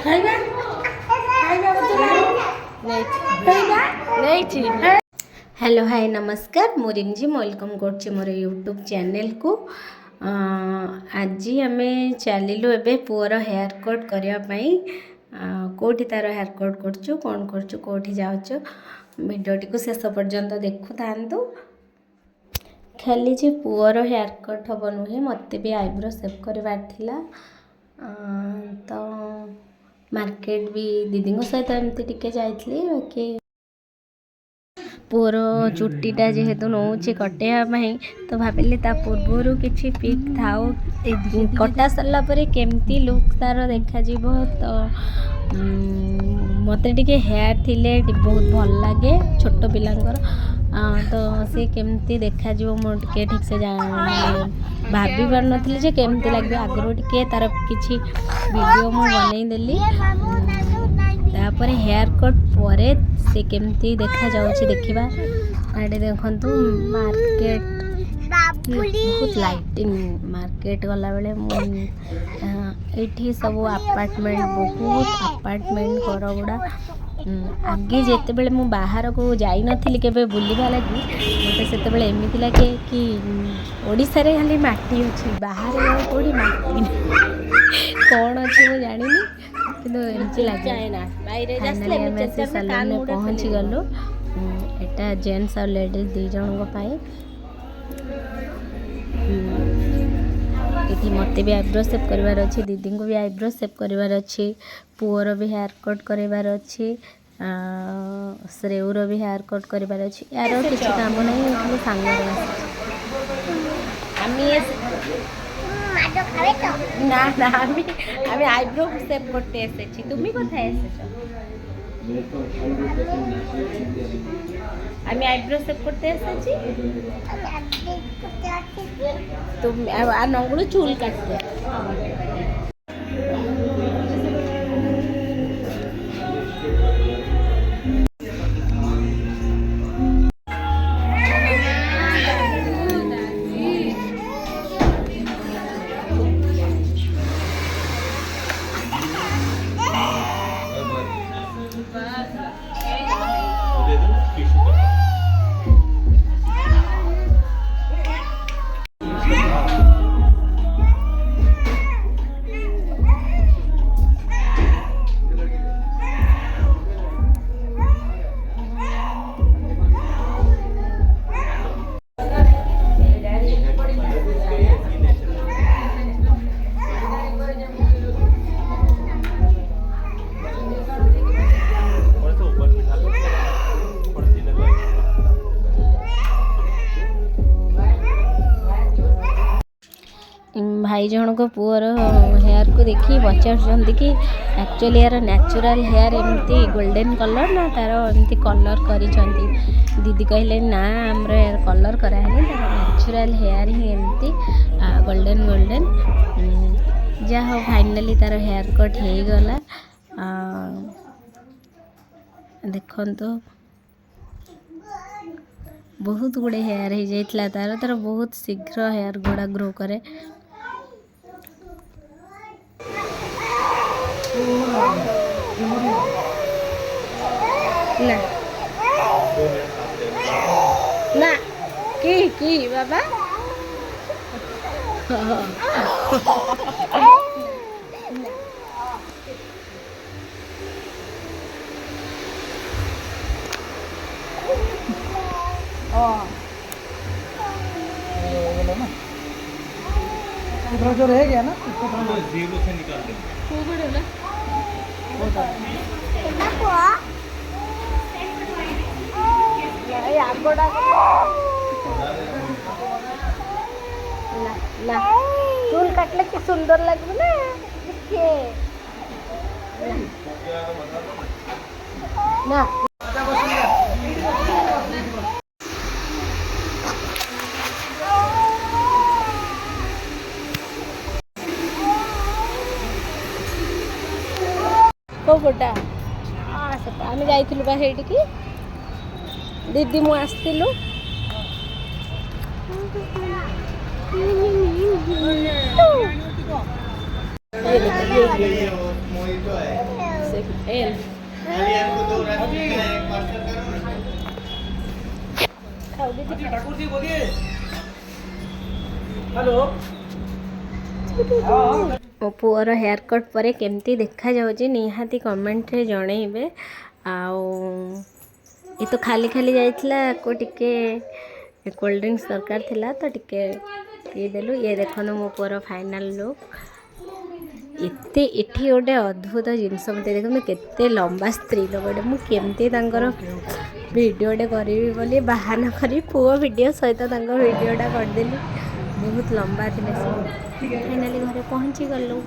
Hello hi नमस्कार मु रिमझिम वेलकम कर मोर यूट्यूब चैनल को। आज आम चलू ए पुअर हेयर कट करने कौटी तार हेयर कट करचु कौन करचु कौटी जाऊँ वीडियोटी को शेष पर्यंत देखु था। खाली जे पुअर हेयर कट हम नुहे मत भी आईब्रो सेव करवार थिला तो मार्केट भी दीदी सहित एमती टिके जाइली बाकी पुअर चुट्टीटा जेहेतु नौचे कटेवाई तो भाविली ता पूर्वर किसी पिक थाओ कटा सरला परे केमती लुक तार देखा तो मत टिके हेयर थिले बहुत भल लगे छोट पिलांकर तो सी केमती देखा मुझे ठीक से भाभी पार नी जे केमती लगे आगुरी टिके तार किसी वीडियो मु बनईदेली तापर हेयर कट पर से केमती देखा जाऊँ देखा आड़े देखु मार्केट बहुत लाइटिंग मार्केट गला बेले ये सब अपार्टमेंट बहुत अपार्टमेंट घर गुड़ा आगे जिते बड़े मु बाहर को जाई नथी केबे बुलिबा लगी मते सेते बड़े एमिति लगे कि ओडिसा रे खाली माटी अछि बाहर कोडी माटी कौन अच्छे मुझे जानी कि एमती लगे फाइनली सैलून में पहुँची गलु। एटा जेंट्स और लेडीज दी जन ये मत भी आईब्रो सेव करार अच्छी दीदी को भी आईब्रो सेव करार अच्छी पुअर भी हेयर कट करार अच्छी श्रेयर भी हेयर कट करार अच्छी यार किसी काम नहीं खाली सांग ना ना आम्ही आईब्रो सेव करते एसेছি তুমি কোথায় এসেছো আমি আইব্রো সেভ করতে এসেছি তুমি আর নগুলো চুল কাটতে भाई जन को पुअर हेयर को देखी पचार कि एक्चुअली यार नेचुरल हेयर एमती गोल्डन कलर ना तार एमती कलर कर दीदी कहले ना आमर हेयर कलर करानी तार नेचुरल हेयर ही एमती गोल्डन गोल्डन जा हो फाइनली तार हेयर कट हो गला। देखो तो बहुत गुड़े हेयर हो जाइए तार तार बहुत शीघ्र हेयर गुड़ा ग्रो करे ना ना की बाबा जो रह गया ना जीरो से निकाल दे चूल काटले कि सुंदर लगे ना ना को फोटा आम जाइलु बा की दीदी मु आसलु एल ठाकुर जी बोलिए हेलो मो पुअर हेयर कट पर केमती देखा जाउची निहाती कमेंट रे जणेबे आउ ये तो खाली खाली जाइथिला को टिके कोल्ड ड्रिंक्स दरकार थिला तो टिके पी देलु ये देखनु मो पुअर फाइनल लुक एते एठी गोटे अद्भुत जिनस मते देखनु केते लंबा स्त्री लोगटे मु केमती तांकर वीडियोटे करिवि बोली बाहाना करी पुओ वीडियो सहित तांकर वीडियोटा कर देली बहुत लंबा थिले फाइनली घरे पहुँची गलु।